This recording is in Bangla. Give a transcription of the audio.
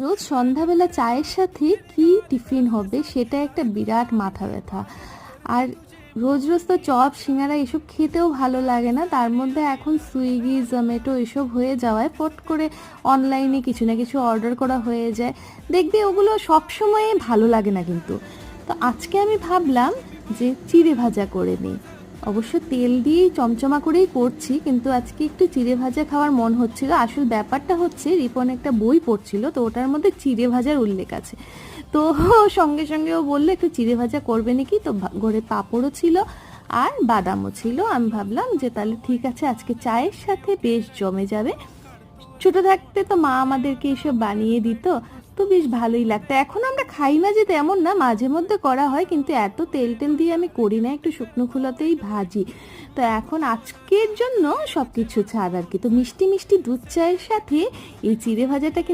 রোজ সন্ধ্যাবেলা চায়ের সাথে কি টিফিন হবে সেটা একটা বিরাট মাথা ব্যথা। আর রোজ রোজ তো চপ সিঙ্গারা এসব খেতেও ভালো লাগে না, তার মধ্যে এখন সুইগি জোম্যাটো এসব হয়ে যাওয়ায় পট করে অনলাইনে কিছু না কিছু অর্ডার করা হয়ে যায়। দেখবি ওগুলো সবসময় ভালো লাগে না কিন্তু। তো আজকে আমি ভাবলাম যে চিড়ে ভাজা করে নিই। অবশ্য তেল দিয়েই চমচমা করেই করছি, কিন্তু আজকে একটু চিড়ে ভাজা খাওয়ার মন হচ্ছিল। আসল ব্যাপারটা হচ্ছে রিপন একটা বই পড়ছিল, তো ওটার মধ্যে চিড়ে ভাজার উল্লেখ আছে। তো সঙ্গে সঙ্গে ও বললো একটু চিড়ে ভাজা করবে নাকি, তো ঘরে পাঁপড়ও ছিল আর বাদামও ছিল। আমি ভাবলাম যে তাহলে ঠিক আছে, আজকে চায়ের সাথে বেশ জমে যাবে। ছোট থাকতে তো মা আমাদেরকে এসব বানিয়ে দিত, তো বেশ ভালোই লাগতো। এখন আমরা খাই না যে তেমন না, মাঝে মধ্যে করা হয়, কিন্তু এত তেল টেল দিয়ে আমি করি না, একটু শুকনো খোলাতেই ভাজি। তো এখন আজকের জন্য সবকিছু ছাড় আর কি। তো মিষ্টি মিষ্টি দুধ চায়ের সাথে এই চিড়ে ভাজাটা কিন্তু